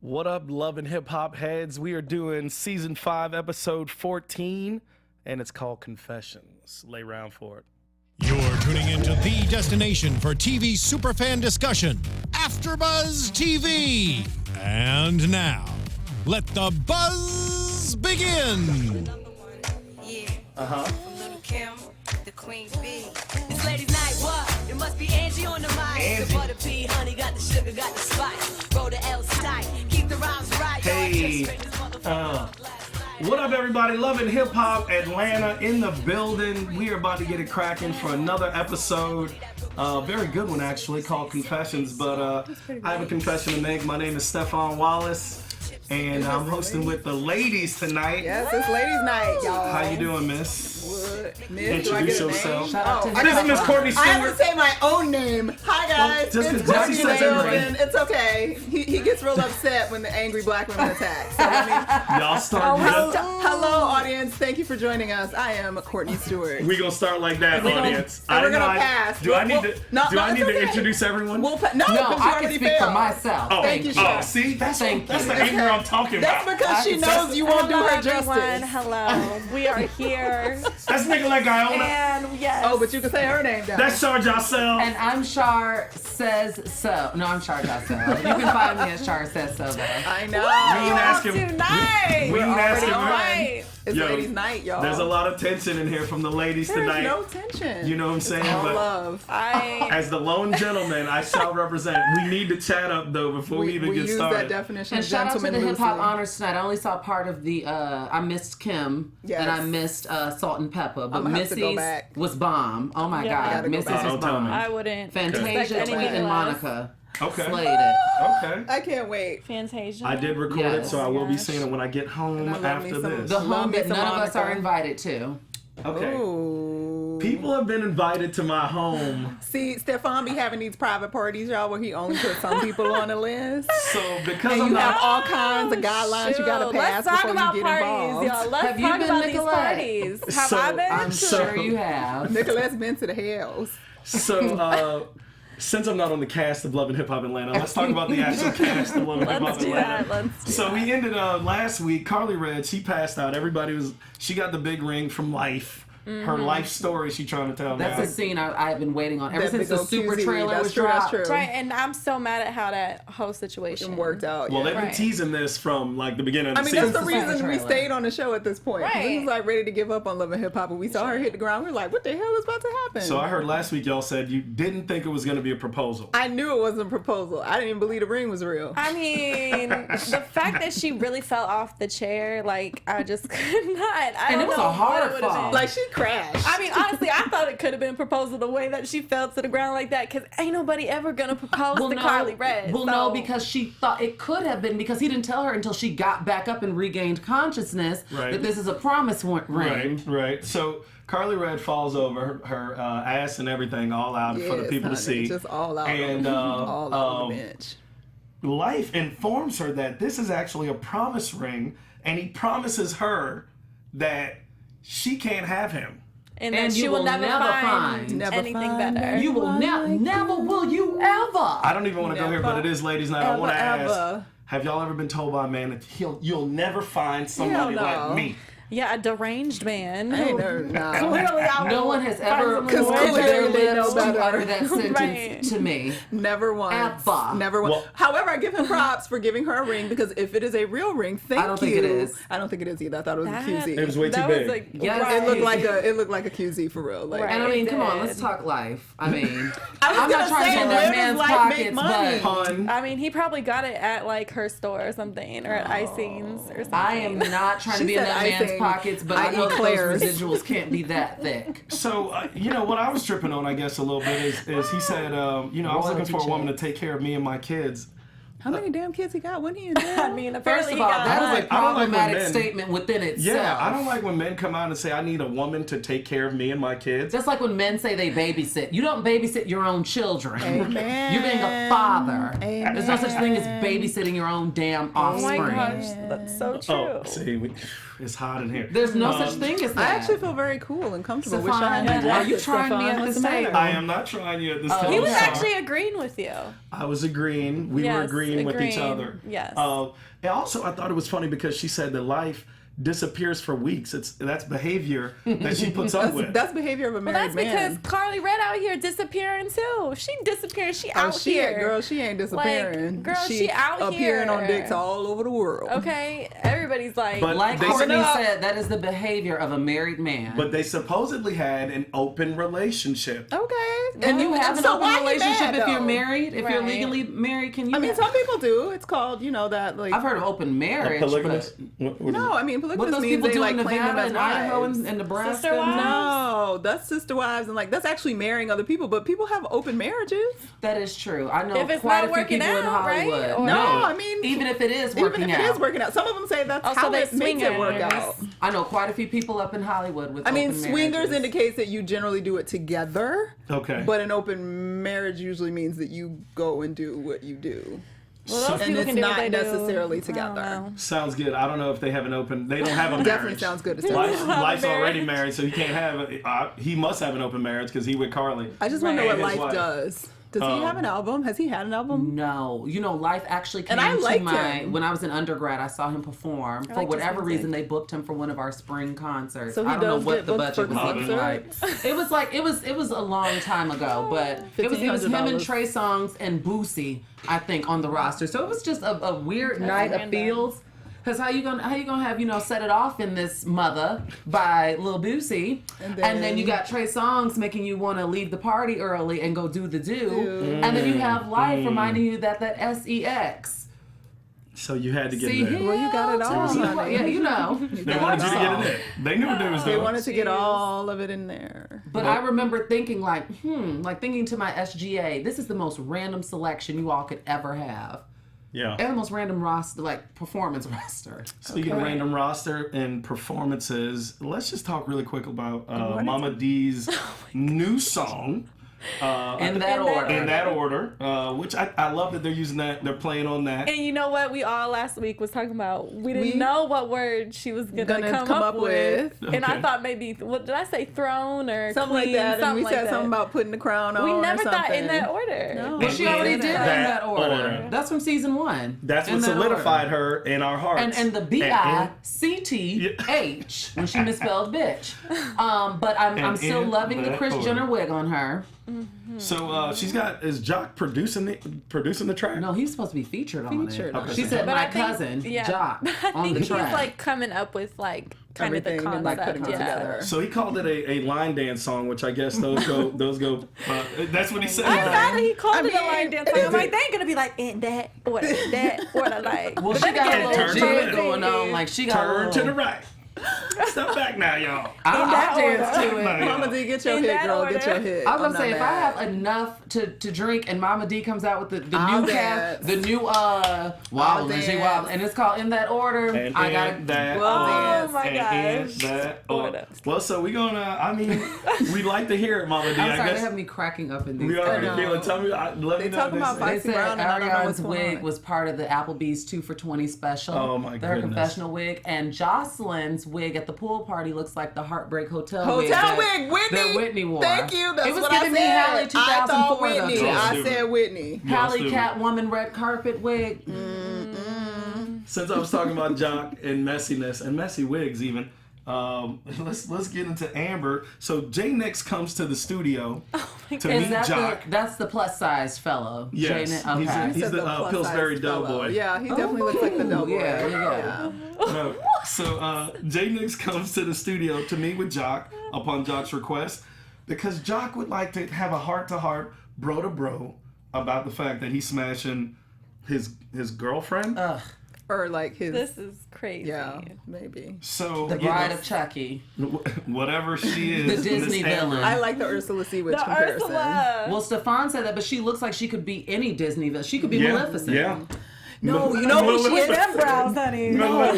What up, love and hip hop heads? We are doing season 5, episode 14, and it's called Confessions. Lay round for it. You're tuning into the destination for TV superfan discussion, AfterBuzz TV. And now, let the buzz begin. The queen bee. It's ladies' night, what? It must be Angie on the mic. The butter pea, honey, got the sugar, got the spice. Roll the L tight, keep the rhymes right. Hey, what up, everybody? Love and hip hop Atlanta in the building. We are about to get it cracking for another episode. Very good one, actually, called Confessions. But I have a confession to make. My name is Stephaune Wallace, and I'm hosting with the ladies tonight. Yes, it's ladies' night, y'all. How you doing, Miss? What? Miss, Introduce yourself. This is Miss Courtney Stewart. I have to say my own name. Hi, guys. Just it's 'cause Jesse Courtney says Stewart. everything. It's okay. He gets real upset when the angry black women attack. So, Y'all start. hello, audience. Thank you for joining us. I am Courtney Stewart. We gonna start like that, audience. And we're gonna pass. Do I need to introduce everyone? No, No, I can speak for myself. Oh, Thank you, oh, Shar. see, that's the Thank you. anger I'm talking That's about. because she knows you won't do her everyone. justice. Hello. We are here. That's Nicolette Gaona. And yes. Oh, but you can say her name down. That's Shar Jossell. And I'm Shar Says So. No, I'm Shar Jossell. You can find me as Shar Says So, though. I know. We ain't asking. Tonight. We ain't asking. Right. It's ladies' night, y'all. There's a lot of tension in here from the ladies There's tonight. no tension. You know what I'm saying? All But love. as the lone gentleman, I shall represent. We need to chat up though before we even we get use started. that definition And of shout out to gentleman the Hip Hop loosely. Honors tonight. I only saw part of the, I missed Kim, Yes. and I missed Salt and Pepper, but I'm gonna have to go Missy's back. was bomb. Oh my Yeah, I God, gotta go Missy's back. was Don't tell me. bomb. I wouldn't. Fantasia, expect Tweet, anything and less. Monica Okay. slayed it. Okay. I can't wait. Fantasia. I did record it, Yes. so I will be Gosh. seeing it when I get home And I love me after some- this. The Love home me that some none of us Monica. are invited to. Okay. Ooh. People have been invited to my home. See, Stephaune be having these private parties, y'all, where he only puts some people on the list. So because And I'm you have not, all kinds of guidelines you gotta Shoot, pass let's talk before about you get parties, involved. y'all. Let's Have you talk been, about these Nicolette? parties. Have So, I been? I'm So- sure you have. Nicolette's been to the hells. so since I'm not on the cast of Love and Hip Hop Atlanta, let's talk about the actual cast of Love and Hip Hop Let's do Atlanta. that. Let's do So that. we ended last week. Carly Red, she passed out. She got the big ring from Life. Her life story she trying to tell That's now. a scene I've been waiting on ever That since big the old super QZ, trailer that's was true, that's dropped. true. Right, and I'm so mad at how that whole situation It worked out. Well, yeah. they've been Right. teasing this from like the beginning of the I mean, season. that's the Since the reason we trailer. stayed on the show at this point. 'Cause We Right. was like ready to give up on Love and Hip Hop, and we saw her hit the ground. We were like, what the hell is about to happen? So I heard last week y'all said you didn't think it was going to be a proposal. I knew it wasn't a proposal. I didn't even believe the ring was real. I mean, the fact that she really fell off the chair, like, I just could not. I And don't it was know a hard what it would've fall. been. Like, she crashed. I mean, honestly, I thought it could have been proposal the way that she fell to the ground like that, because ain't nobody ever gonna propose to Carly Red. Well, so. no, because she thought it could have been because he didn't tell her until she got back up and regained consciousness Right. that this is a promise ring. Right. So Carly Red falls over, her ass and everything all out for the Yes, people to honey, see. Just all out. And all out on the bench. Life informs her that this is actually a promise ring, and he promises her that she can't have him. and And that you she will will never never find find- Never anything find better. You will never will you ever. I don't even want to go here, but it is ladies' night. I want to Ever, ask: ever. have y'all ever been told by a man that you'll never find somebody Hell no. like me? Yeah, a deranged man. I ain't never, nah. Clearly, I No will one has find ever someone Because moved way clearly their they know lips better. to utter that sentence Right. to me. Never once. Ever. Never once. Well- However, I give him props for giving her a ring because if it is a real ring, thank you. I don't think it is. I don't think it is either. I thought it was a QZ. It was way too that big. Was like, Yes. right. It looked like a QZ for real. Like, Right. And I mean, It come on, did. let's talk life. I mean, I was I'm gonna not trying say, to get where that does man's life make pockets, money? but Pun. I mean, he probably got it at like her store or something, or at Icing's or something. I am not trying to She be in said that man's icing. pockets, but I I know eat that Claire's. those residuals can't be that thick. So, what I was tripping on, I guess, a little bit is he said, I was looking for a Royalty woman to check. take care of me and my kids. How many damn kids he got? When he in jail? I mean, First apparently of he all, got that I is don't a like when problematic men- statement within itself. Yeah, I don't like when men come out and say, I need a woman to take care of me and my kids. Just like when men say they babysit. You don't babysit your own children. Amen. You're being a father. Amen. There's no such thing as babysitting your own damn Oh my offspring. gosh, that's so true. Oh, see, It's hot in here. There's no such thing as I that. actually feel very cool and comfortable. Wish I Stephaune, had my are you jacket, trying me Stephaune. at What's this the matter? table? I am not trying you at this table. He was Sorry. actually agreeing with you. I was agreeing. We were Yes, agreeing with each agreeing. other. Yes. And also, I thought it was funny because she said that life disappears for weeks. That's behavior that she puts up with. That's behavior of a Well, married that's man. because Carly Red out here disappearing too. She disappearing. She Oh, out she here. girl, she ain't disappearing. Girl, she out appearing on here. dicks all over the world. Okay, everybody's like, But Like they Courtney said- said, that is the behavior of a married man. But they supposedly had an open relationship. Okay. and you have an so open why he relationship mad, if you're though? married. If you're Right. legally married, can you? I mean, some people do. It's called, that, like. I've heard of open marriage. Polygamous? But What is No, it? I mean, what polygamous those means people they do like in claim them Nevada as and Idaho wives. and Nebraska. Sister wives? No, that's sister wives and like that's actually marrying other people. But people have open marriages. That is true. I know If it's quite not a few working people in out, right? Hollywood. Or- No, I mean, even if it is working even if out. it is working out, some of them say that's Oh, so how they it makes it work swingers. out. I know quite a few people up in Hollywood with. I mean, open swingers marriages. indicates that you generally do it together. Okay. But an open marriage usually means that you go and do what you do. well, those And people it's can do what not they do. necessarily I don't together. know. Sounds good. I don't know if they have an open. They don't have a marriage. Definitely sounds good to say. Life's already marriage. married, so he can't have. He must have an open marriage because he with Carly. I just want to know Right. what His life wife. does. Does he have an album? Has he had an album? No, Life actually came And I to liked my him. when I was in undergrad. I saw him perform. For liked his whatever music. reason, they booked him for one of our spring concerts. So he I don't know does what get the booked budget for was looking like. concerts? It was a long time ago, but it was him and $1,500. Trey Songz and Boosie, I think, on the roster. So it was just a weird night of random. feels. Because how you gonna have Set It Off in this mother by Lil Boosie, and then you got Trey Songz making you want to leave the party early and go do the do, and then you have Life reminding you that SEX. So you had to get See, in there. Well, you got it all, honey. Yeah, They wanted you to get in there. They knew what they was They doing. wanted to get all of it in there. But I remember thinking thinking to my SGA, this is the most random selection you all could ever have. Yeah. And the most random roster, like performance roster. Speaking of random roster and performances, let's just talk really quick about Mama D's new song. In that order. In that order, which I love that they're using that. They're playing on that. And you know what? We all last week was talking about. We didn't know what word she was gonna come up with. And I Okay. thought maybe what did I say? Throne or Something like queen, that. And something we like said that. something about putting the crown on. We or never thought in something. that order. No. Well, she already did it in that order. order. That's from season 1. That's In what that solidified her in our hearts. And the BICTH when she misspelled bitch. But I'm And still in loving the that Kris order. Jenner wig on her. So is Jock producing the track? No, he's supposed to be featured on Featured it. on She it. said But my I think- cousin, yeah. Jock, I on think the he's track. like coming up with like kind of the Everything concept. and like putting it yeah. together. So he called it a line dance song, which I guess those go. That's what he said. I thought that he called it a mean, line dance song. I'm like, they ain't gonna be like in that order, that order, like. Well, But she then got again, a turn little to jig the going left. on. Like she got a Turn little, to the right. Step back now, y'all. I'll that dance order. to it. Mama D, get your In hit, that girl. Get order. your hit. I was I'm gonna say, not if I mad. have enough to drink and Mama D comes out with the I'll new dance. the new Wild and she dance. Wild, and it's called In That Order. And I got in that Well, order. oh my And gosh. in that order. Order. Well, so we're gonna. I mean, we'd like to hear it, Mama D. I'm I sorry, they guess have me cracking up in these. we already I know. feeling. Tell me. Let me They know. talking what about they They say. Foxy said Brown and I don't know Ariana's what's wig on. was part of the Applebee's 2 for $20 special. Oh, my Her goodness. confessional wig, and Jocelyn's wig at the pool party looks like the Heartbreak Hotel wig. Hotel that- wig, Whitney. That Whitney wore. Thank you. That's it was what giving I me said. Halle I thought 2004 Whitney. though. Y'all I stupid. said Whitney. Halle stupid. Catwoman red carpet wig. Since I was talking about Jock and messiness and messy wigs, even. Let's get into Amber. So J Nix comes to the studio to Is meet that Jock. that's the plus size fellow? Yes, Jay Nick? he's Okay. He's Said the plus-size Pillsbury fellow. Doughboy. Yeah, he definitely looks like the Doughboy. Yeah. No. So J Nix comes to the studio to meet with Jock upon Jock's request because Jock would like to have a heart-to-heart, bro-to-bro about the fact that he's smashing his girlfriend. Or like his. This is crazy. Yeah, maybe. So The you know, Bride of Chucky. whatever she is, The Disney Miss Amber. villain. I like the Ursula C. Witch The comparison. Ursula. Well, Stefan said that, but she looks like she could be any Disney villain. She could be Yeah, Maleficent. yeah. No, you know who she is? Them brows, honey. No.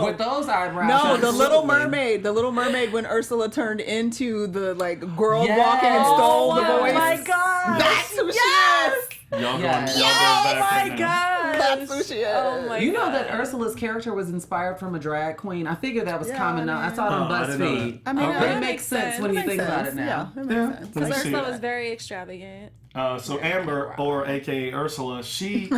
With those eyebrows. No, the Little absolutely. Mermaid. The Little Mermaid when Ursula turned into the like girl Yes. walking and stole the Oh voice. my god. That's who she is. Y'all Yes. going back right now. That's who she is. Oh my You know God. that Ursula's character was inspired from a drag queen? I figured that was Yeah, common I now. I mean- saw it on I didn't know BuzzFeed. that. I mean, Okay. But it That makes makes sense sense. when you Makes think about it sense. now. Yeah, it makes Yeah. sense. Let me see. Ursula was very extravagant. So Amber, or AKA Ursula, she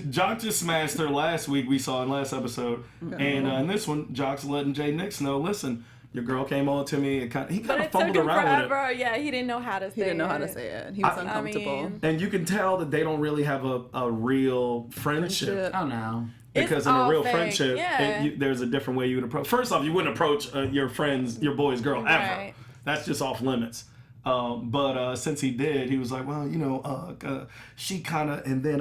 Jock just smashed her last week. We saw in last episode, and in this one, Jock's letting Jay Nix know. Listen, your girl came on to me. He kind But of it took fumbled him around with it. forever. Yeah, he didn't know how to say it. He didn't know how to say it. He was uncomfortable. mean- And you can tell that they don't really have a real friendship. Oh no. Because It's in a all real fake, friendship, yeah. there's a different way you would approach. First off, you wouldn't approach your boy's girl ever. Right. That's just off limits. But since he did, he was like, well, she kind of, and then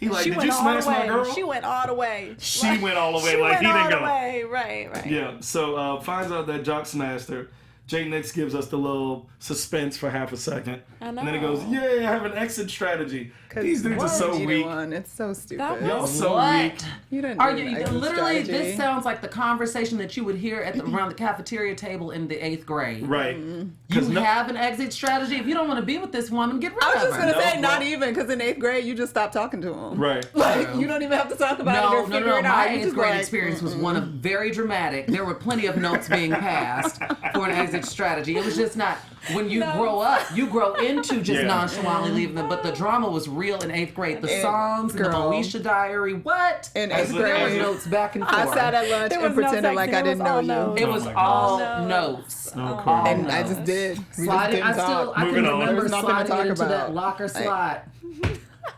he like, She did went you all smash the way. my girl? She went all the way. She went all the way, She like went he didn't all go. the way. Right. Yeah, so finds out that Jock smashed her. Jay Nix gives us the little suspense for half a second. I And then he goes, know. yay, I have an exit strategy. These dudes are so You weak. won. It's so stupid. That Y'all was- so What? weak. You didn't. Are do you an exit literally? strategy. This sounds like the conversation that you would hear at around the cafeteria table in the 8th grade. Right. You have an exit strategy. If you don't want to be with this woman, get rid I was of just her. gonna say, No, not bro. even, because in 8th grade you just stopped talking to him. Right. Like you don't even have to talk about it No, or no, figure no. it My out. You 8th just grade like, experience was one of very dramatic. There were plenty of notes being passed for an exit strategy. It was just not when you grow up, you grow into just Yeah. nonchalantly leaving them. But the drama was real in 8th grade. The And, songs, and the girl, Moesha diary. What? in As 8th a- There were as a- grade, notes back and forth. I sat at lunch There and was no pretended like texting, I it didn't was know all you. notes. It was my all God. notes. Oh, All cool. And I notes. just did. We just Sliding, didn't I talk. can Moving on. remember There's nothing to sliding talk into about. that locker slot.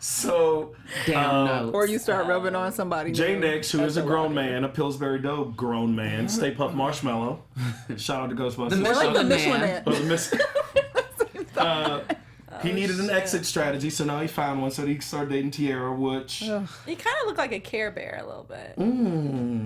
So, Damn notes. Or you start rubbing on somebody. Jay new. Nix, who is a That's grown lot. man, a Pillsbury Dope grown man, Stay Puft Marshmallow. Shout out to Ghostbusters. The They're like the Michelin Michelin Man. Man. Oh, the miss- he needed an exit strategy, so now he found one, so he started dating Tiara, which He kind of looked like a Care Bear a little bit.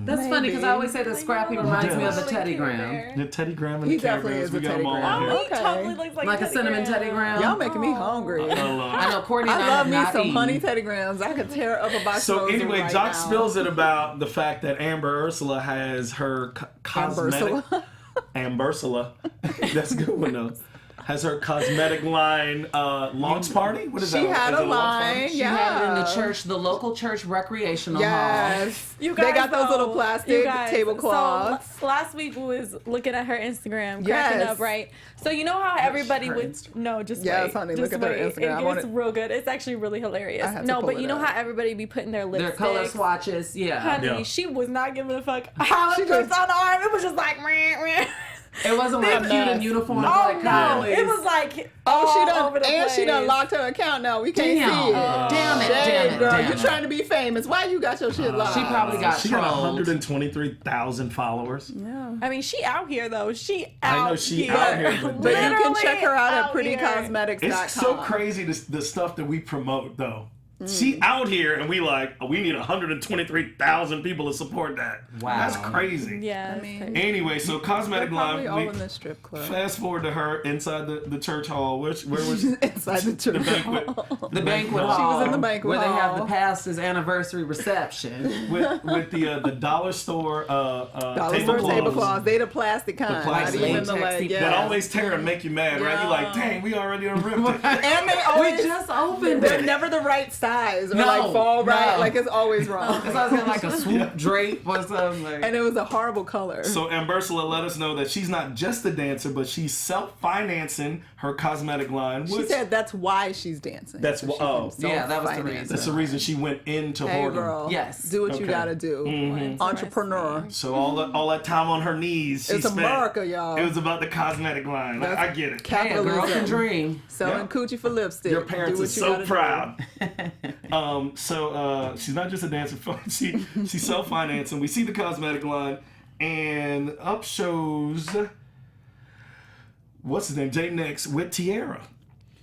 That's funny because I always say that Scrappy reminds me of a Teddy Graham. the Teddy Graham and He the Care definitely Bears, is we a got Teddy them all Graham. on here. Oh, he Okay. totally looks like Like a cinnamon Teddy Graham. Y'all making me hungry. I know Courtney and I I love have me not some eaten. honey Teddy Grahams. I could tear up a box So of those anyway, right Jock now. spills it about the fact that Amber Ursula has her cosmetic... Ambersula. That's a good one, though. Has her cosmetic line launch party? What is She that? had Is a it launch party? line. She Yeah. had it in the church, the local church recreational hall. Yes. You They guys got those little know- plastic you guys- tablecloths. So last week we was looking at her Instagram, cracking Yes. up, right? So you know how everybody her would Instagram. no, just Yes, wait, honey, just look at her wait. Instagram. I It want gets it- real good. It's actually really hilarious. I have to No, pull but you it know up. how everybody be putting their Their lipsticks. color swatches, yeah. Honey, Yeah. she was not giving a fuck how She it looks just- on the arm. It was just like, meh, meh. It wasn't like cute mess. in uniform. No. like Oh no, Cowboys. it was like Oh, she all done, over the and she done place. locked her account now. We can't Damn. see it. Damn it, Shame, damn it, girl. damn You it. trying to be famous. Why you got your shit locked? She probably got She got trolled. 123,000 followers. Yeah. I mean, she out here though. She I out know she here. out here, but But you can Literally check her out at out here. prettycosmetics.com. It's so crazy the stuff that we promote, though. She out here, and we like, oh, we need 123,000 people to support that. Wow. That's crazy. Yeah, I mean, Anyway, so cosmetic they're probably all line. in the strip club. Fast forward to her inside the church hall. Where was she? Inside the church. banquet. The banquet She hall. was in the banquet where they have hall. the pastor's anniversary reception. with the dollar store Dollar store tablecloths. They the plastic kind. plastic Not even the ones. like, that yeah. always tear and make you mad, right? You're like, dang, we already done ripped it. And they We always just opened they're it. never the right size or No, like fall right. no. Like it's always wrong. Because I was getting like a swoop drape or something. Like, And it was a horrible color. So Ambersula let us know that she's not just a dancer, but she's self-financing her cosmetic line. She Which said that's why she's dancing. That's So wh- she can oh. Yeah, that was the self-finance reason. that's the reason she went into Hey whoredom. girl, Yes. do what you Okay. gotta do. Entrepreneur. So all that time on her knees, she It's spent. America, y'all. It was about the cosmetic line. That's I get it. hey, a girl can Capitalism. dream. Selling Yeah. coochie for lipstick. Your Do parents are what you so gotta proud. So she's not just a dancer. She's self-financing. We see the cosmetic line, and up shows what's his name, Jay Nix with Tiara.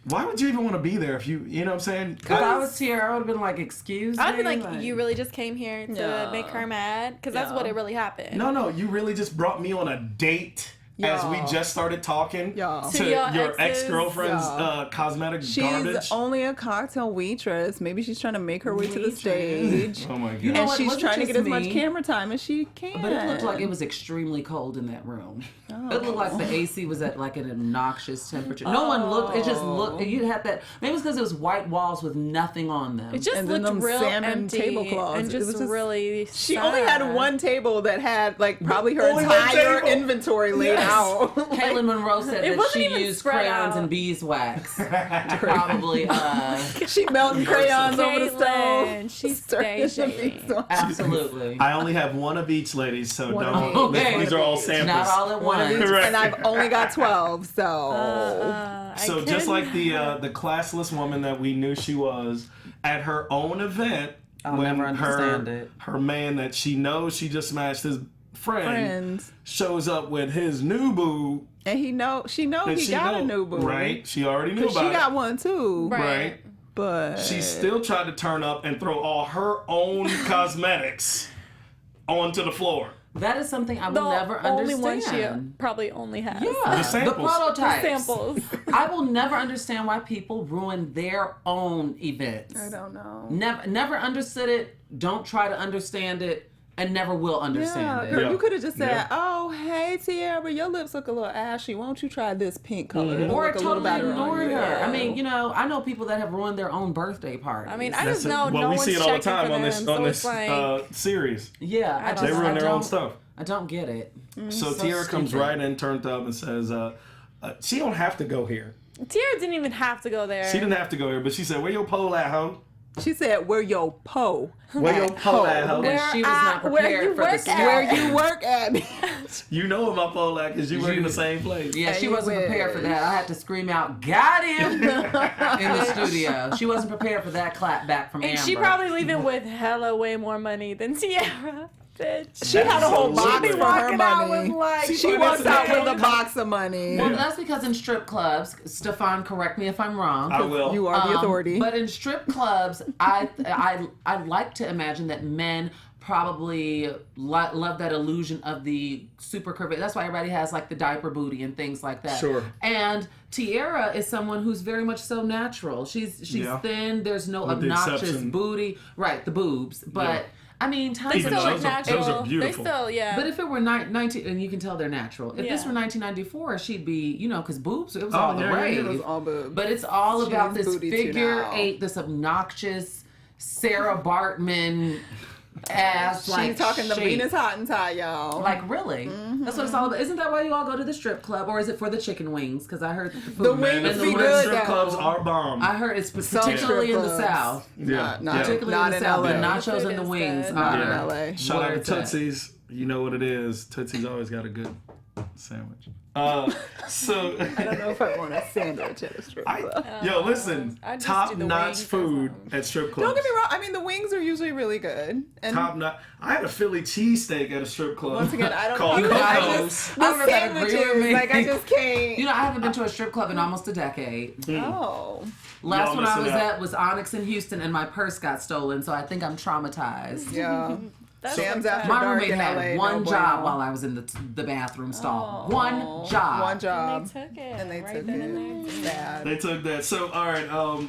Why would you even want to be there if you know what I'm saying? If I was Tiara, I would have been like, excuse me. I'd be like, you really just came here to Yeah. make her mad? Because that's what it really happened. No, you really just brought me on a date as we Y'all. just started talking Y'all. to To your your exes. ex-girlfriend's cosmetic She's garbage? only a cocktail waitress. Maybe she's trying to make her way to the stage. Oh my god. You know And what? she's Wasn't trying to just get as much me. camera time as she can. But it looked like it was extremely cold in that room. Oh. It looked like the AC was at like an obnoxious temperature. No one looked. It just looked. You had that. Maybe it was because it was white walls with nothing on them. It just And then looked them real salmon empty tablecloths. and It just, was just- really. She only had sad. one table that had like probably her Only one entire table. inventory laid out. Caitlin Monroe said It that wasn't she even used spread crayons out. and beeswax to probably. She melting crayons over the Caitlin, stove. she's Stirring staging. the beeswax. Absolutely. I only have one of each, ladies, so One don't. of each. Okay. These are all samples. Not all at One of once. each, Right. and I've only got 12, so So just like the classless woman that we knew she was at her own event, I'll when never understand it. her man that she knows she just smashed his friend friends. shows up with his new boo. And she know And he she got know- a new boo. right? She already knew 'Cause about she got it. one too. Right. But She still tried to turn up and throw all her own cosmetics onto the floor. That is something I will The never only understand. one she probably only has. Yeah, The samples. prototypes. Samples. I will never understand why people ruin their own events. I don't know. Never understood it. Don't try to understand it, and never will Yeah, understand girl, it. you could have just said, Yeah. "Oh, hey Tiara, your lips look a little ashy. Why don't you try this pink color? It'll Or look a little totally better on ignored you." her. I mean, I know people that have ruined their own birthday parties. I mean, I That's just it. know Well, no we one's see it all the checking time for on them, this so it's like, series. yeah, I They just, They ruin I their own don't- stuff. I don't get it. So So Tiara comes stupid. right in, turned up, and says, "She don't have to go here. Tiara didn't even have to go there. She didn't have to go here, but she said, where your pole at, ho? She said, "Where your po? Where your pole at, ho? And she was not where prepared you for the work at. slap. Where you work at?" You know where my pole at because you work in the same place. Yeah, she you wasn't prepared for wish. that. I had to scream out, "Got him!" in the studio. She wasn't prepared for that clap back from And Amber. she probably leaving with hella way more money than Tiara. Bitch. She had a whole box Absolutely. for her Walking out money. with, like, She She finessed walks out it. with a box of money. Well, that's because in strip clubs, Stephaune, correct me if I'm wrong. I will. You are the authority. But in strip clubs, I like to imagine that men probably love that illusion of the super curvy. That's why everybody has like the diaper booty and things like that. Sure. And Tiara is someone who's very much so natural. She's Yeah. thin. There's no With the obnoxious exception- booty. Right, the boobs. But Yeah. I mean, They times Even still those look are- natural. those are beautiful. They still, yeah. But if it were 19, and you can tell they're natural. If this Yeah. were 1994, she'd be, because boobs, it was Oh, all the yeah, yeah, rave. it It was all boobs. But it's all about She's this booty too figure now. 8, this obnoxious Sarah Bartman ass. Like She's talking the shape. Venus Hottentot, y'all. Like really? That's what it's all about. Isn't that why you all go to the strip club, or is it for the chicken wings? Because I heard that the food. The Man, wings the be food good, at strip though. clubs are bomb. I heard it's Some particularly strip in the clubs. South. yeah. Not- Particularly Not in the in South, the LA. nachos The and the food wings is are Not in LA. Shout out where to it's at. Tootsie's. You know what it is. Tootsie's always got a good sandwich. So, I don't know if I want a sandwich at a strip club. listen, I just top do the notch wings or food something. at strip clubs. Don't get me wrong. I mean, the wings are usually really good. And Top notch. I had a Philly cheesesteak at a strip club. once again, I don't called know. I Coco's. just, I the don't know if that agree with sandwiches, me. like I just can't. I haven't been to a strip club in almost a decade. Oh. Last Y'all one I missing was out. at was Onyx in Houston, and my purse got stolen, so I think I'm traumatized. Yeah. That's Sam's like after My dark roommate in had LA. one no job bueno. while I was in the bathroom stall. Oh. One job. One job. They took it. And they right took then and it. there. Sad. They took that. So, all right.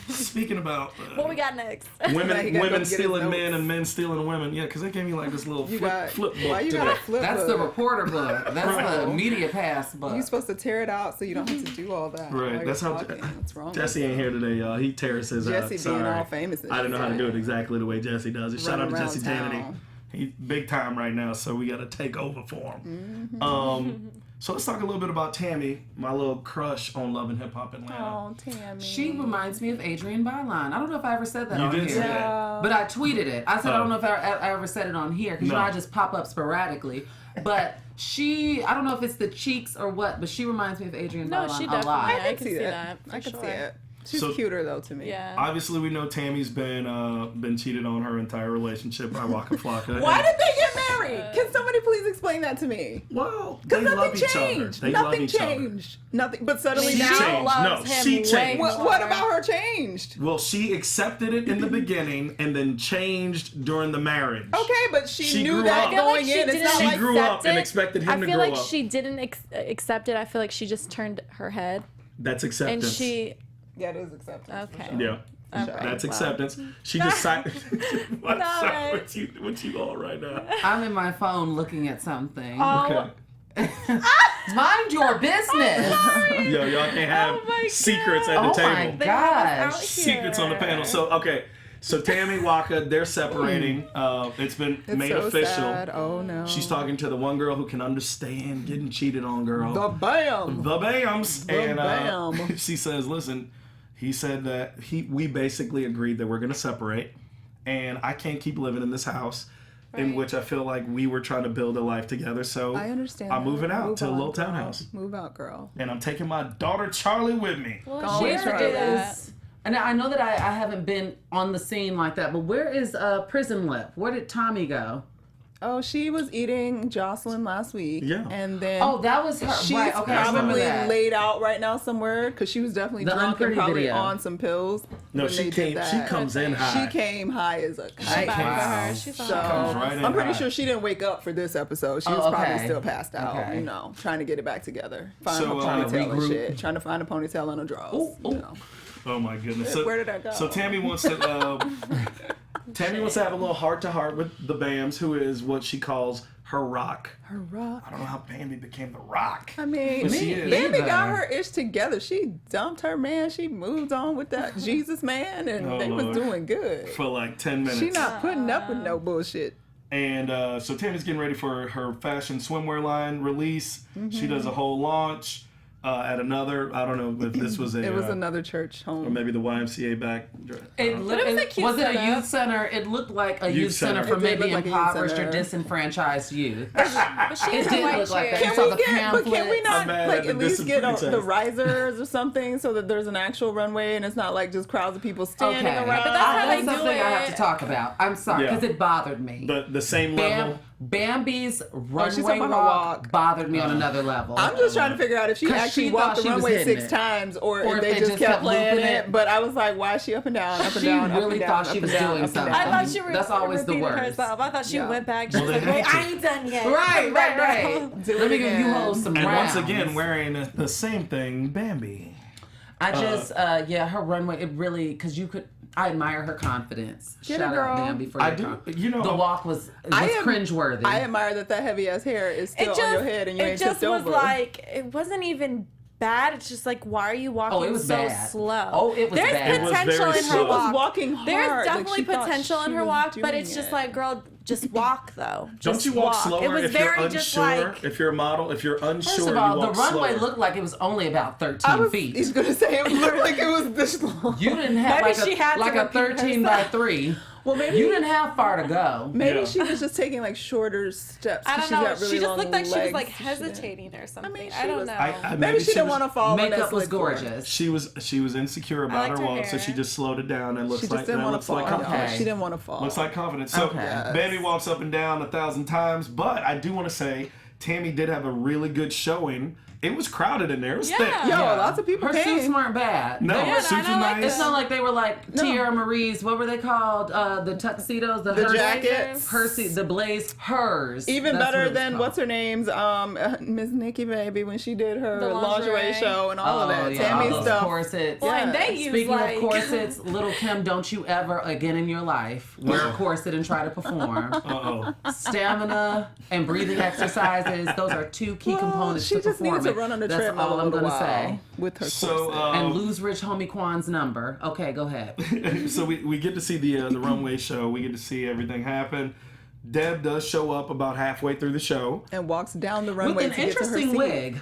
Speaking about What we got next? Now he women, gotta go women get his stealing notes. men and men stealing women. Yeah, because they gave me like this little You flip, got, flip book why you today. got a flip That's book? the reporter book. That's the media pass book. You're supposed to tear it out so you don't have to do all that. Right, while that's you're how talking. What's wrong? Jesse with ain't here today, y'all. He tears his Jesse being sorry. all famous and I didn't know how to shit. do it exactly the way Jesse does it. Shout out Running to around Jesse town. Janity. He's big time right now, so we got to take over for him. Mm-hmm. So let's talk a little bit about Tammy, my little crush on Love and Hip Hop Atlanta. Oh, Tammy. She reminds me of Adrienne Bailon. I don't know if I ever said that You on did here. say that. But I tweeted it. I said, I Oh. don't know if I ever said it on here, because No. I just pop up sporadically. But I don't know if it's the cheeks or what, but she reminds me of Adrienne No, Bailon she a definitely. lot. I I can can see see that. that. I for can see sure. it. She's So- cuter though to me. Yeah. Obviously, we know Tammy's been cheated on her entire relationship by Waka Flocka. Why did they get married? story? Can somebody please explain that to me? Well, they Because love nothing each other. changed. They love Nothing each other. changed. Nothing. But suddenly She now, changed. loves No, him she way changed. more. what about her changed? Well, she accepted it in the beginning and then changed during the marriage. Okay, but she knew grew that up. going in. It's not She like grew up and expected him to I feel grow like up. she didn't accept it. I feel like she just turned her head. That's And acceptance. she. yeah, it is acceptance. Okay. Yeah. Okay, That's well. acceptance. She decided. What's up Alright. with you all right now? I'm in my phone looking at something. Okay. Mind your business. Yo, y'all can't have Oh my secrets at the Oh table. my They have us out gosh. Secrets on the panel. So okay. So Tammy Waka, they're separating. It's been It's made so official. sad. Oh no. She's talking to the one girl who can understand getting cheated on, girl. the bam. The Bams. The And Bam. she says, listen, he said that we basically agreed that we're going to separate, and I can't keep living in this house in which I feel like we were trying to build a life together. So I understand. I'm that. moving out Move to a on, little girl. townhouse, Move out, girl. and I'm taking my daughter Charlie with me. Well, Where she should do is- that. And I know that I haven't been on the scene like that, but where is Prison Lip? Where did Tommy go? Oh, she was eating Jocelyn last week. Yeah. And then Oh, that was her. she's right, okay, I remember probably that. laid out right now somewhere because she was definitely The drunk and Unpretty probably video. on some pills. No, when she they did came. She that. comes in high. She came high as a kite. Bad for Wow. her. She's So comes right in I'm pretty high. sure she didn't wake up for this episode. She Oh, was probably okay. still passed out, Okay. you know, trying to get it back together. Find So, a ponytail and regroup. shit. Trying to find a ponytail on her drawers. Ooh, ooh. You know. Oh my goodness. So, Where did I go? So Tammy wants to. Tammy wants to have a little heart to heart with the Bams, who is what she calls her rock. Her rock. I don't know how Bambi became the rock. I mean, But she is. Bambi either. got her ish together. She dumped her man. She moved on with that Jesus man, and Oh, they Lord. was doing good. For like 10 minutes. She not putting up with no bullshit. And so Tammy's getting ready for her fashion swimwear line release. She does a whole launch at another, I don't know if this was a, It was another church or home. maybe the YMCA back. It But it was a cute was it a setup. youth center? It looked like a Youth youth center center. for It did maybe look like a youth impoverished or center. disenfranchised youth. But she It has a did white look like that. chair. You saw the But can we pamphlets. not I'm mad like at the at least get disenfranchised. the risers or something so that there's an actual runway and it's not like just crowds of people standing Okay, around? But that's how they do something I have it. to talk about. I'm sorry Yeah. because it bothered me. The same level. Bambi's runway talking about her walk walk. bothered me on another level. I'm just trying to figure out if she 'Cause actually she walked thought the she was runway hitting 6 it. times or Or if they just kept playing looping it. But I was like, why is she up and down, up and She down, up really and down, thought up she and was down, doing up and something. down? I thought she That's always the repeated worst. herself. I thought she Yeah. went back. Well, She's they like, had wait, to. I ain't done yet. Right. Do Let it me give you again. hoes some And rounds. once again, wearing the same thing, Bambi. I just, yeah, her runway, it really, because you could, I admire her confidence. Get it, Shout out girl. Bambi for I your do. confidence. You know, The walk was cringeworthy. I admire that heavy ass hair is still on your head and you it ain't just tipped was over. like, it wasn't even bad. It's just like, why are you walking it was so bad. slow? Oh, it was There's bad. It was potential very in her slow. She was walk. walking hard. There's like, definitely she thought potential in she her was walk, but doing it's just it. like, girl, just walk though. don't Just you walk slower It was if very you're just unsure? like. If you're a model, if you're unsure, First of you all, the walk runway slower. looked like it was only about 13 I was feet. he's gonna say it looked like it was this long. You didn't have Maybe like she had to a repeat 13 by 3. Well, maybe You didn't have far to go. maybe Yeah. she was just taking like shorter steps. I 'cause don't she's know. got really She just long looked like she was legs like and shit. hesitating or something. mean, I she don't was- know. Maybe she didn't want to fall. when Makeup that's was like for her. gorgeous. She was insecure about liked her her walk, so hair. she just slowed it down and looks She like just didn't that want to looks fall. like y'all. confidence. Okay. She didn't want to fall. Looks like confidence. So Okay. Yes. Bambi walks up and down 1,000 times, but I do want to say Tammy did have a really good showing. It was crowded in there. It was Yeah. thick. Yo, Yeah. lots of people Her came. suits weren't bad. No, They Yeah, were- suits I are don't like nice. It's not like they were like No. Tierra Marie's. What were they called? The tuxedos, the jackets. Percy, the blaze, hers. Even That's better what it was than called. what's her name's Miss Nikki Baby when she did her The lingerie lingerie. show and all of that. Yeah, all Tammy those stuff. corsets. Well, and Yeah. they use Speaking like of corsets, Little Kim, don't you ever again in your life wear a corset and try to perform. Uh-oh. Stamina and breathing exercises, those are two key components she to just needs performing. to run on the That's treadmill all a I'm little gonna while say. with her So, corset. And lose Rich Homie Kwan's number. Okay, go ahead. So we get to see the runway show. We get to see everything happen. Deb does show up about halfway through the show. And walks down the With runway an to get to her interesting seat. wig.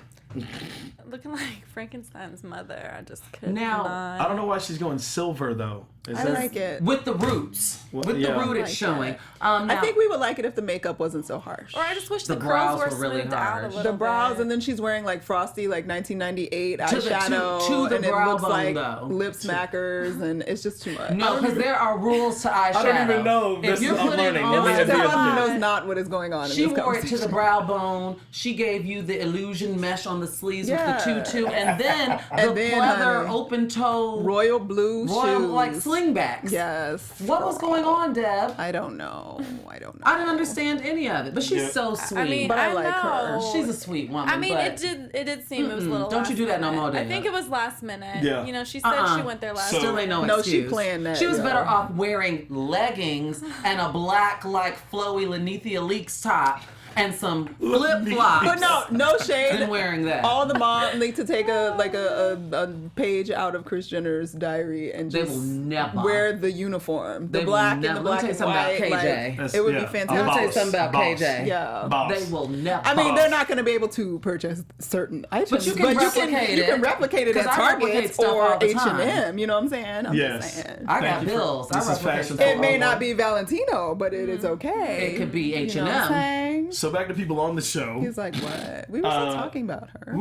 looking like Frankenstein's mother. I just couldn't. Now, I don't know why she's going silver though. I like it. with the roots. With the root it's showing. I Now, think we would like it if the makeup wasn't so harsh. Or I just wish the brows curls were were really smoothed out a harsh. little The brows, bit. and then she's wearing like frosty, like 1998 To the- eyeshadow, to the and it brow looks bone, like though. lip smackers, and it's just too much. no, because there are rules to eyeshadow. I don't even know. If This you're is I'm putting learning. on, Let me have the Stephaune idea. knows not what is going on she in this wore it to conversation. the brow bone. She gave you the illusion mesh on the sleeves with the tutu, and then the And then, pleather honey, open toe royal blue royal shoes. like slingbacks. Yes. What was going on, Deb? I don't know. I didn't understand any of it, but she's Yeah. so sweet. I mean, But I like her. know. She's a sweet woman. I mean, but it did seem it was a little. Don't you do that no last more, minute. I Dana. think it was last minute. Yeah. You know, she said she went there last. So- Still ain't no No, excuse. she planned that, She was yo. better off wearing leggings and a black, like, flowy Lanithia Leaks top and some flip flops. But no shade. Than wearing that. All the moms need to take a page out of Kris Jenner's diary and They just will never. wear the uniform, the They will black and never. the Let me black tell you and something about white. KJ. Like, it would be Yeah. fantastic. Let me tell you something about Boss. KJ. Yeah. Boss. They will never. I mean, they're not going to be able to purchase certain items, But you can replicate you it. can replicate it at 'Cause I replicate Target stuff all or the H&M. time. You know what I'm saying? I'm Yes. just saying. I got Thank you for- bills. this I is replicate fashion stuff It may all not over. be Valentino, but it is okay. It could be You H&M. know what I'm saying? So back to people on the show. He's like, what? We were still talking about her.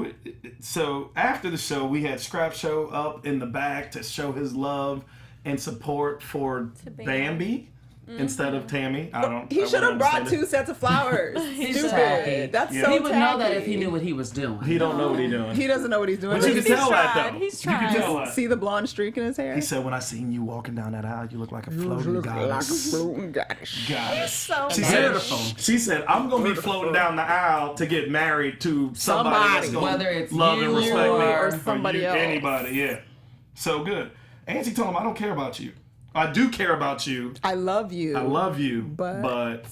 So after the show, we had Scrap show up in the back to show his love and support for Bambi instead of Tammy. He should have brought two sets of flowers. He's Stupid. tacky. That's Yeah. so He would know that tacky. if he knew what he was doing. He don't know what he's doing. He doesn't know what he's doing. But you can He's tell that tried. though. He's You can tried. tell that. See the blonde streak in his hair? He said, "When I seen you walking down that aisle, you look like a floating goddess." Goddess. So She Beautiful. said, "I'm gonna be floating down the aisle to get married to somebody that's gonna Whether it's love you and respect me, or somebody you, else. anybody." Yeah. So good. Auntie told him, "I don't care about you. I do care about you. I love you. I love you, But- but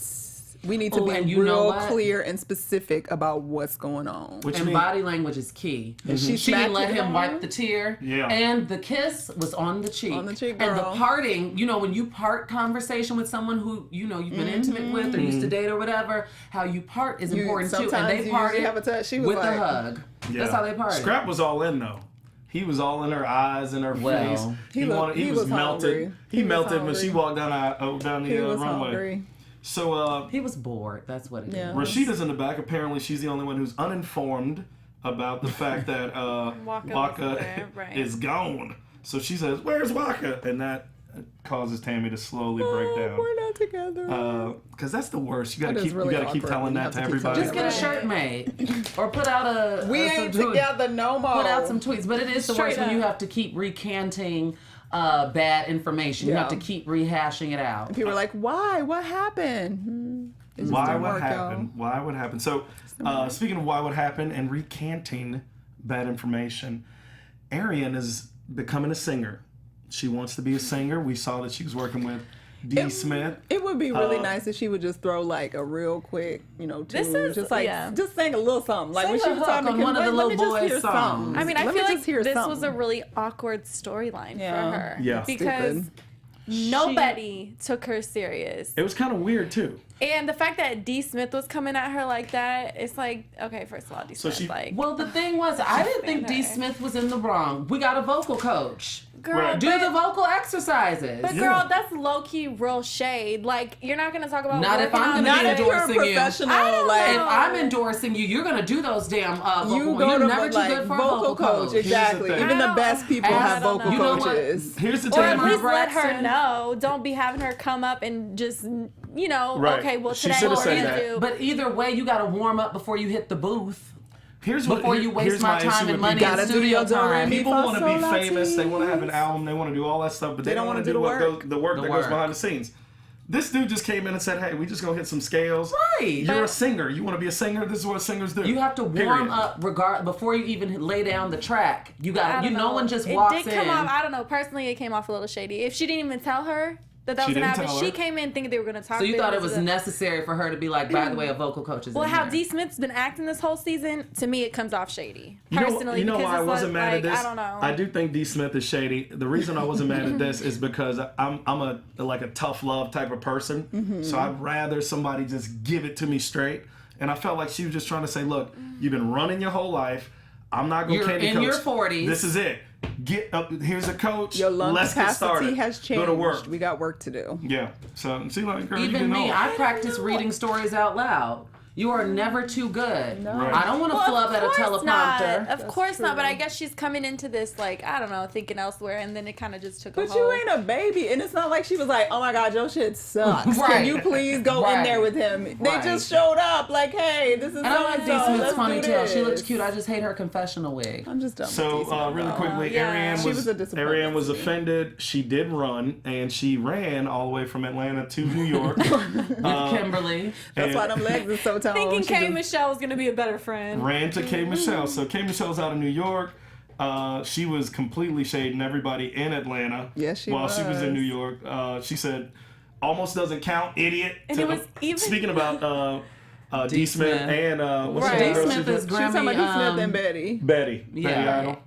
We need to Oh, be and you know real what? clear and specific about what's going on. what you And mean?" body language is key. She She smacked didn't let you him on? wipe the tear. Yeah. And the kiss was on the cheek. On the cheek, And the girl. parting, you know, when you part conversation with someone who, you know, you've been intimate with or used to date or whatever, how you part is important too. And sometimes they you parted usually have a touch. She was with like- a hug. Yeah. That's how they parted. Scrap was all in though. He was all in her eyes and her Well, face. he He was melted. hungry. He He was melted when she hungry. walked down He the was runway. hungry. So He was bored. That's what it Yeah. is. Rashida's in the back. Apparently, she's the only one who's uninformed about the fact that Waka Waka was there, right. is gone. So she says, "Where's Waka?" And that causes Tammy to slowly break down. We're not together. Because that's the worst. You That gotta is keep really you gotta keep awkward telling when you that have to to keep everybody. Just get a shirt made. Or put out a... We some ain't tweet- together no more. Put out some tweets. But it is the Straight worst when you up. have to keep recanting bad information. You Yeah. have to keep rehashing it out. People are like, why? What happened? It just Why didn't would work, happen? Why would happen? So, speaking of why would happen and recanting bad information, Arian is becoming a singer. She wants to be a singer. We saw that she was working with D. Smith. It would be really nice if she would just throw like a real quick, This tune, is- just like yeah. just sing a little something. Like Sing when she a was hook talking to on Kim, one of the let me little just boys' hear songs. something. I mean, I Let me feel like just hear this something. was a really awkward storyline Yeah. for her. Yeah. Because Stupid. nobody took her serious. It was kind of weird too. And the fact that D. Smith was coming at her like that, it's like, okay, first of all, D. So Smith, she- like, Well, the thing was, I didn't think D. her. Smith was in the wrong. We got a vocal coach. girl, Right. Do the vocal exercises. but Yeah. girl, that's low key real shade. Like, you're not gonna talk about Not if working I'm out gonna Not be if you're a endorsing you. professional. I don't Like If know. I'm endorsing you, you're gonna do those damn vocal. you You're go to never too like good for a vocal coach. Exactly. thing. Even I the best don't- people I have don't vocal know. You know what? coaches. Here's the Or thing. at least let her Braxton. know. Don't be having her come up and just, Right. okay, well, She today should've we're said gonna that. do. But either way, you gotta warm up before you hit the booth. Here's Before you waste here's my issue time with and money people. in Gotta do studio your do, re, time. mi, People fa, want to be sol, la, famous. They ti. want to have an album. They want to do all that stuff, but they don't want to do what goes, the work The that goes work. behind the scenes. This dude just came in and said, "Hey, we just gonna hit some scales." Right. You're a But- singer. You want to be a singer. This is what singers do. You have to warm Period. up before you even lay down the track. You I got don't no know. one just it walks did come in. off, I don't know. Personally, it came off a little shady. If she didn't even tell her that She was gonna didn't happen, tell she her. came in thinking they were gonna talk. So you thought it was necessary. necessary for her to be like, by the way, a vocal coach is Well, in how here. D. Smith's been acting this whole season, to me, it comes off shady. You know Personally, why because I it's wasn't mad at like, this? I don't know. I do think D. Smith is shady. The reason I wasn't mad at this is because I'm a tough love type of person. Mm-hmm. So I'd rather somebody just give it to me straight. And I felt like she was just trying to say, look, you've been running your whole life. I'm not going to You're candy in coach. your 40s. This is it. Get up. Here's a coach. Your lung Let's get capacity started. has changed. Go to work. We got work to do. Yeah. So see, like, girl, you Even can me, know. I practice reading stories out loud. You are never too good. No. Right. I don't want to flub at a teleprompter. Of course not, but true. I guess she's coming into this, like, I don't know, thinking elsewhere, and then it kind of just took a But hold. you ain't a baby, and it's not like she was like, "Oh my God, your shit sucks. Right. Can you please go in Right. there with him?" They Right. just showed up, like, "Hey, this is And I like so-and-so. D. Smith's Let's funny do too. She this." looks cute. I just hate her confessional wig. I'm just done. with So D. Smith, really though. quickly, yeah. Ariane She was was a disappointment Ariane was to me. offended. She did run, and she ran all the way from Atlanta to New York. With Kimberly. That's why them legs are so tall. Thinking She K. just- Michelle was gonna be a better friend. Ran to K. Michelle. So K. Michelle's out of New York. She was completely shading everybody in Atlanta. Yes, she while she was in was. New York. She said, "Almost doesn't count, idiot." And it was even- Speaking about D. Smith Smith. and what's Right. the D. girl Smith she's is with? She was talking Grammy. about D. Smith and Betty. Betty. Yeah. Betty Idol.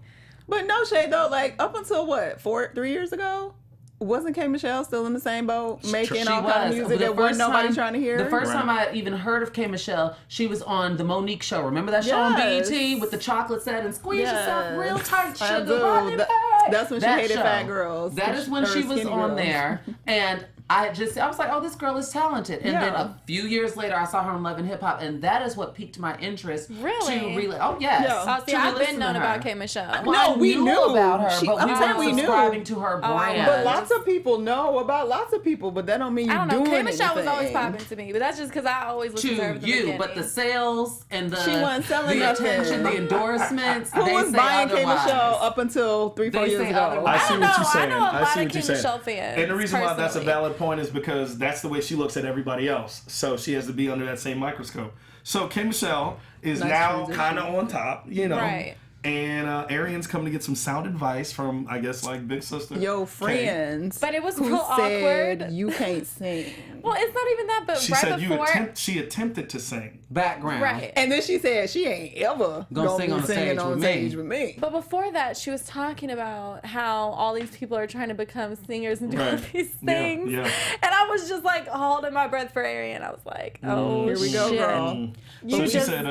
But no shade though, like up until what, 3 years ago? Wasn't K. Michelle still in the same boat, making She all kind of was. music The that wasn't first nobody time- trying to hear? The first Right. time I even heard of K. Michelle, she was on the Monique show. Remember that show on Yes. BET with the chocolate set and squeeze yourself Yes. real tight, I sugar do. body That- pie. that's when she That hated show. fat girls. That is when Or she was skinny on girls. there, and I was like, oh, this girl is talented. And then Yeah. a few years later, I saw her on Love and Hip Hop, and that is what piqued my interest. Really? To really, oh yes. Yeah. Oh, see, to I've listen been to known her. about K. Michelle. Well, No, I we knew knew. about her, She- but I'm we saying weren't we knew. subscribing to her Oh, I brand. But lots of people know about lots of people, but that don't mean you I don't know. doing K. Michelle was always anything. popping to me, but that's just because I always listened to her To from the you, beginning. but the sales and the She wasn't selling the nothing. attention, the endorsements, Who they was say buying K. otherwise. Michelle up until 3-4 They years say ago? otherwise. I see I what know, you're saying. I know a lot see of what K. you're saying. Michelle fans. And the reason why that's a personally. valid point is because that's the way she looks at everybody else. So she has to be under that same microscope. So K. Michelle is Nice now transition. kind of on top, you know. Right. And Ariane's coming to get some sound advice from, I guess, like Big Sister. Yo, Kay. friends. But it was who real said awkward. you can't sing. Well, it's not even that, but She right said before. she attempted to sing. Background. Right. And then she said she ain't ever Gonna sing be on the singing stage on with stage me. with me. But before that, she was talking about how all these people are trying to become singers and do all Right. these Yeah, things. yeah. And I was just like holding my breath for Ariane. I was like, oh, Here we go, shit. girl. You So she just said,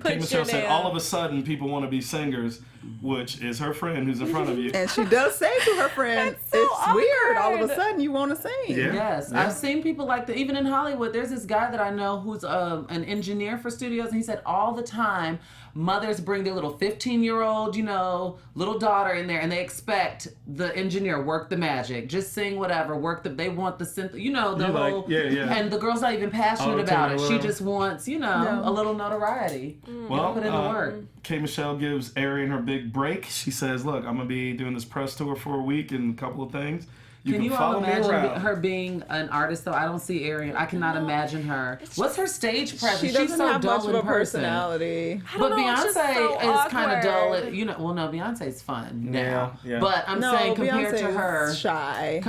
put K. Michelle your said, name. all of a sudden people want to be singers, which is her friend who's in front of you. And she does say to her friend, That's so it's weird. All of a awkward. sudden you want to sing. Yeah. Yes, Yeah. I've seen people like that. Even in Hollywood, there's this guy that I know who's an engineer for studios, and he said all the time, mothers bring their little 15-year-old, little daughter in there, and they expect the engineer work the magic, just sing whatever, they want the synth, the You're whole, like, yeah. and the girl's not even passionate Autotune about or it. She whatever. just wants, a little notoriety. Well, Put in the work. K. Michelle gives Ariane her big break. She says, look, I'm going to be doing this press tour for a week and a couple of things. Can you all follow me imagine around. her being an artist though? I don't see Ariane. I cannot imagine her. What's her stage presence? She doesn't She's so have dull much of in a person. personality. I don't But know, it's just so Beyonce is kind of dull. awkward. Well, no, Beyonce's fun now. Yeah. But I'm No, saying compared Beyonce to her, is shy.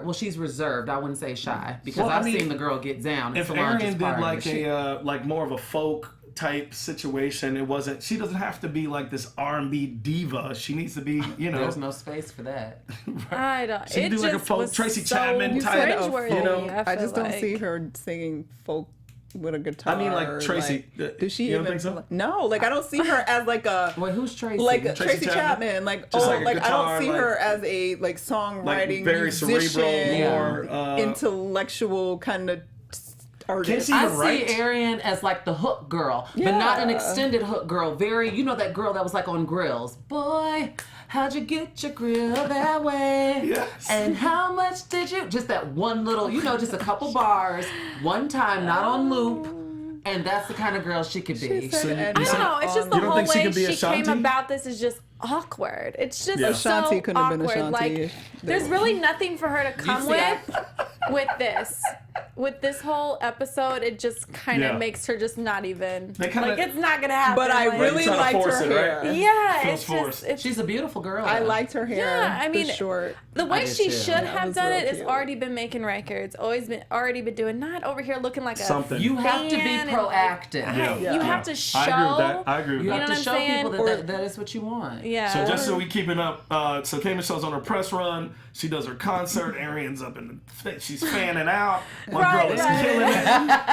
well, she's reserved. I wouldn't say shy because Well, I I've mean, seen the girl get down. At If Solange's Ariane did party. like like more of a folk type situation, she doesn't have to be like this R&B diva. She needs to be, there's no space for that. I don't. She it can do like a just folk was Tracy so Chapman type, cringeworthy, I just feel don't like. see her singing folk with a guitar. I mean, like Tracy. Does she you don't even? think so? No, like I don't see her as like a Wait, who's Tracy? like Tracy Tracy Chapman? Chapman. Like Just oh, like a like I guitar, don't see like- her as a like songwriting very musician, cerebral, more intellectual kind of artist. she I even write? see Ariane as like the hook girl, but not an Yeah. extended hook girl. Very, that girl that was like on grills. Boy, how'd you get your grill that way? Yes. And how much did you? Just that one little, just a couple bars, one time, not on loop. And that's the kind of girl she could be. So you- I don't know. It's just the You don't whole think she way could be she came Ashanti? about this is just awkward. It's just Yeah. so Ashanti couldn't have awkward. been Ashanti Like, if they there's were. really nothing for her to come see, with this. With this whole episode, it just kind of Yeah. makes her just not even They kinda- like it's not gonna happen. But I like, really trying to liked force her it, hair. right? yeah, Feels it's forced. just She's a beautiful girl. I though. liked her hair. Yeah, I mean, the short. the way did she too. should That have was done real it is cute. already been making records. Already been doing not over here looking like a Something. You have to be fan and- proactive. Yeah. You have to show. I agree with that. I agree with You that. have know to what show I'm saying? people Or- that is what you want. Yeah. So just so we keeping up, so K. Michelle's on her press run. She does her concert. Ariane's up in the, she's fanning out. My girl is killing it.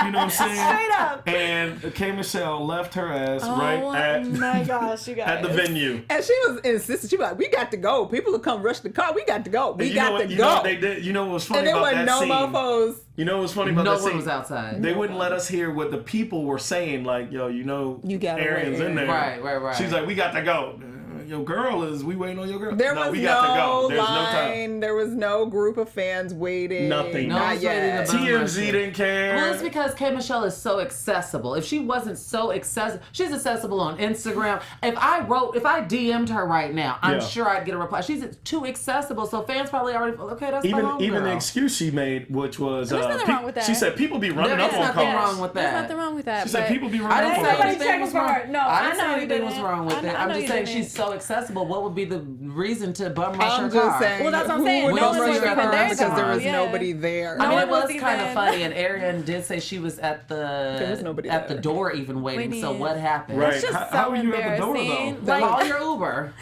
You know what I'm saying? Straight up. And K. Michelle left her ass right at my gosh, you guys. at the venue. And she was insistent. She was like, "We got to go. People will come rush the car. We got to go. We got to You go." know what they did? You know what was funny And there about wasn't that no scene? mofos. You know what's funny about that No scene? one was outside. They wouldn't let us hear what the people were saying. Like, yo, you gotta Arian's wait. in there. Right. She's like, we got to go. Your girl we waiting on your girl. There No, was we no got to go. There's line. no time. There was no group of fans waiting. Nothing. No Not one's waiting yet. to bum rush TMZ her. didn't care. Well, it's because K. Michelle is so accessible. If she wasn't so accessible, she's accessible on Instagram. If I DM'd her right now, I'm sure I'd get a reply. She's too accessible, so fans probably already, okay, that's my homegirl. Even the excuse she made, which was There's nothing wrong with that. She said people be running There's up on nothing cars. wrong with that. There's nothing wrong with that. She said but people be I running didn't up say on cars. anything was checking for wrong. her. No, I I didn't know say you anything was didn't. wrong with I it. know I'm just you saying didn't. she's so accessible. What would be the reason to bum rush her I'm car? just saying. Well, that's what I'm who saying. would No bum one rush was her even car there, because there was yeah. nobody there. I mean, No it one was was kind of even- funny, and Arian did say she was at There was nobody the there. door even waiting. So Waiting. what happened? Right. That's just How so were you at the door, embarrassing. though? Like, Call your Uber.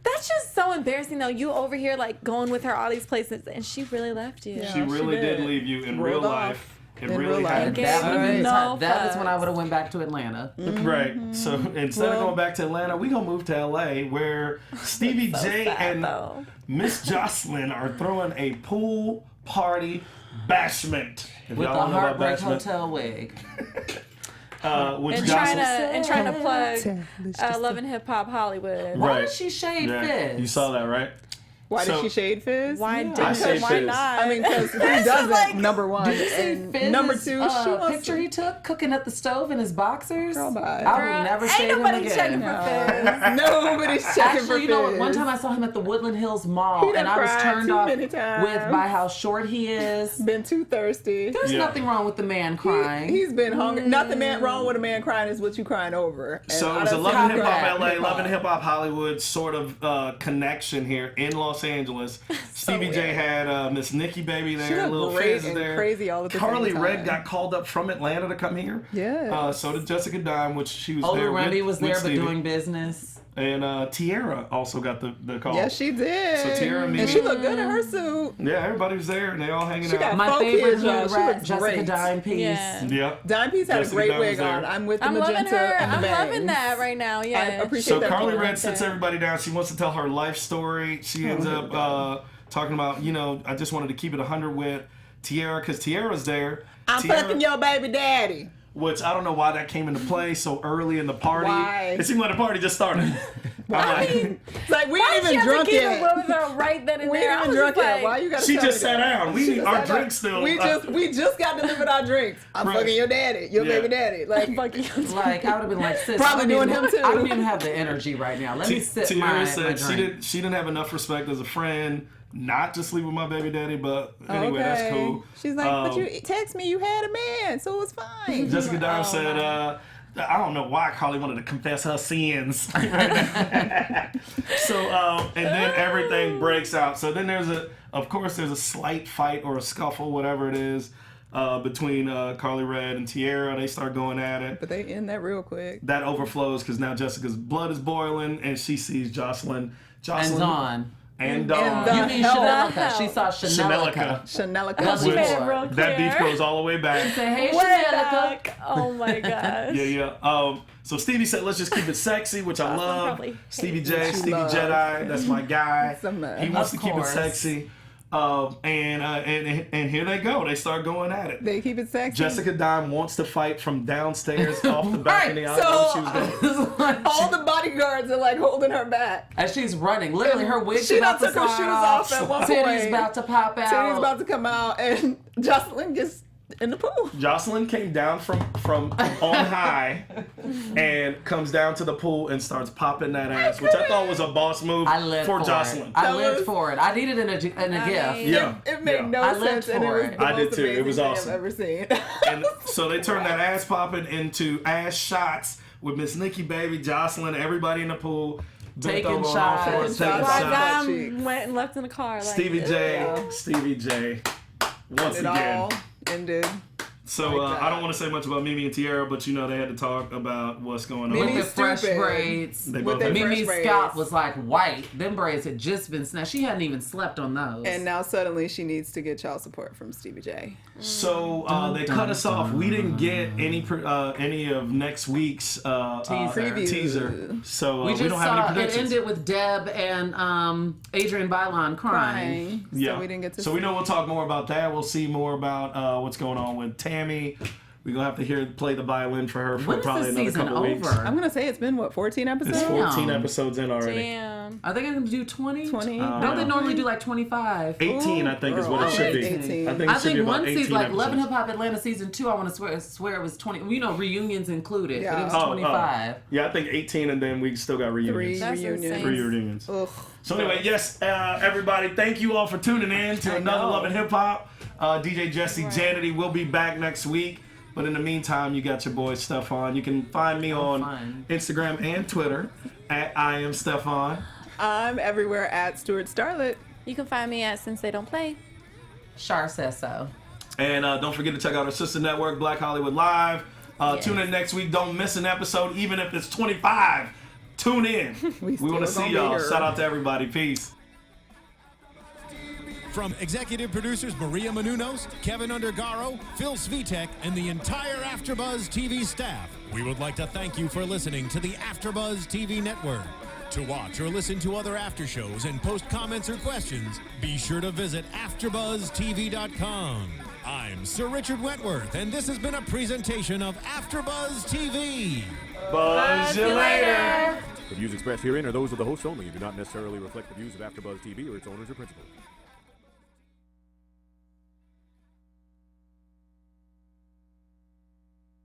that's just so embarrassing, though. You over here, like, going with her all these places, and she really left you. Yeah. She really did leave you in real Rolled off. life. It In really real life. happened. Gave That would have been no that is when I fucks. would have went back to Atlanta. Right. So instead of going back to Atlanta, we gonna move to LA, where Stevie J sad, and though. Miss Jocelyn are throwing a pool party bashment. If With the y'all don't know about Heartbreak bashment, Hotel wig. which And Jocelyn, trying to plug Love and Hip Hop Hollywood. Why Right. did she shade yeah, Fizz? you saw that, right? Why So- did she shade Fizz? Why I didn't? say Why Fizz. not? I mean, because who doesn't? like- number one. Did you see And Fizz's number two, she wants picture to. he took cooking at the stove in his boxers? Girl, bye. I will never Ain't shade him nobody again. checking for Fizz. Nobody's checking for Actually, you know what? Fizz. One time I saw him at the Woodland Hills Mall, He done and I was cried turned too off many times. with by how short he is. Been too thirsty. There's Yeah. nothing wrong with the man crying. He's been hungry. Nothing wrong with a man crying is what you crying over. And So it I was a done Love seen and Hip Hop cry. LA, Love and Hip Hop Hollywood sort of connection here in Los Angeles. Stevie J weird. had Miss Nikki Baby there, She looked Little great Fizz and there. crazy all at the Carly same Red time. got called up from Atlanta to come here. Yes. So did Jessica Dime, which she was Older there Remy with, was with there, but Stevie. doing business. And Tierra also got the call. Yes, she did. So Tierra and and Mimi- she looked good in her suit. Yeah, everybody was there and they all hanging She out. got My Folk favorite kids, y'all. hood She rat, looks Jessica great. Dime piece. Yeah. Yeah. Dime Piece had Jessica a great Dime was wig on. there. I'm with the I'm magenta loving her. and the I'm loving bangs. that right now. I Yeah. appreciate So that. Carly for her. Red sits everybody down. She wants to tell her life story. She ends up talking about, I just wanted to keep it 100 with Tierra because Tierra's there. I'm Tierra, fucking your baby daddy. Which I don't know why that came into play so early in the party. Why? It seemed like the party just started. I mean, It's like we why ain't did she even have to drunk keep yet. it with her right then and We there? ain't I even was drunk just yet. like, Why you gotta She tell just me sat that? down. We need our drinks still. We just got delivered our drinks. I'm Right. fucking your daddy, your Yeah. baby daddy. Like fuck you. Like I would have been like, sis, Probably I don't doing even- him too. I don't even have the energy right now. Let me sip Tierra my said drink. she didn't have enough respect as a friend not to sleep with my baby daddy, but anyway, that's cool. She's like, but you text me, you had a man, so it was fine. Jessica Dime said, I don't know why Carly wanted to confess her sins. So, and then everything breaks out. So then there's a slight fight or a scuffle, whatever it is, between Carly Red and Tierra. They start going at it. But they end that real quick. That overflows because now Jessica's blood is boiling and she sees Jocelyn. And Dawn. And Dawn. And You mean hell. Chanelica? She saw Chanelica. Chanelica. Chanelica. She made it Which- real clear. That beef goes all the way back. Say, hey, Way Chanelica. back. Oh my gosh. Yeah. So Stevie said, let's just keep it sexy, which I love. probably Stevie hates J, She Stevie loves. Jedi, that's my guy. Some, He wants to Of keep it course. sexy. And here they go. They start going at it. They keep it sexy. Jessica Dime wants to fight from downstairs off the balcony. Right, I don't know what she was doing. All the bodyguards are like holding her back. As she's running, literally her wig's She about done to took her slide shoes off. off at one Titty's point. about to pop out. Titty's about to come out, and Jocelyn gets in the pool. Jocelyn came down from on high and comes down to the pool and starts popping that ass, which I thought was a boss move I lived for for Jocelyn. It. I That lived was- for it. I needed it in a gift. Yeah. It made yeah. no I lived sense, and it for was it. the I did most too. It amazing was thing awesome. I've ever seen. And so they turned that ass popping into ass shots with Miss Nikki Baby, Jocelyn, everybody in the pool. bent Taking over on all shots. fours, Taking taking My shots. shots. dime went and left in the car. Like, Stevie J, once it again. all ended So Like I don't want to say much about Mimi and Tiara, but you know they had to talk about what's going on. With Mimi's the fresh stupid. braids. They both their had- fresh Mimi's braids. scalp was like white. Them braids had just been snatched. She hadn't even slept on those. And now suddenly she needs to get child support from Stevie J. So they cut us off. We didn't get any of next week's teaser. So we we just don't have saw any it predictions. ended with Deb and Adrian Bailon crying. So Yeah. we didn't get to So we know we'll talk more about that. We'll see more about what's going on with Tammy. We're going to have to play the violin for her for When is probably this another season couple weeks. over? I'm going to say it's been, 14 episodes? It's 14 Damn. episodes in already. Damn. Are they going to do 20? 20? Don't they normally do like 25? 18, I think, is what it should be. 18. I think it I should be think about one 18 season, like Love and episodes. Hip Hop Atlanta season 2, I want to swear it was 20. You know, reunions included, but it was Yeah. 25. Yeah, I think 18, and then we still got reunions. Three That's reunions. insane. 3 reunions. Ugh. So anyway, yes, everybody, thank you all for tuning in to another know. Love and Hip Hop. DJ Jesse Janity will be back next week. But in the meantime, you got your boy Stephaune. You can find me on fun. Instagram and Twitter at I am Stephaune. I'm everywhere at Stuart Starlet. You can find me at Since They Don't Play. Shar says so. And don't forget to check out our sister network, Black Hollywood Live. Tune in next week. Don't miss an episode, even if it's 25. Tune in. We want to still see gonna be y'all. here. Shout out to everybody. Peace. From executive producers Maria Menounos, Kevin Undergaro, Phil Svitek, and the entire AfterBuzz TV staff, we would like to thank you for listening to the AfterBuzz TV network. To watch or listen to other after shows and post comments or questions, be sure to visit AfterBuzzTV.com. I'm Sir Richard Wentworth, and this has been a presentation of AfterBuzz TV. Buzz you later. The views expressed herein are those of the hosts only and do not necessarily reflect the views of AfterBuzz TV or its owners or principals.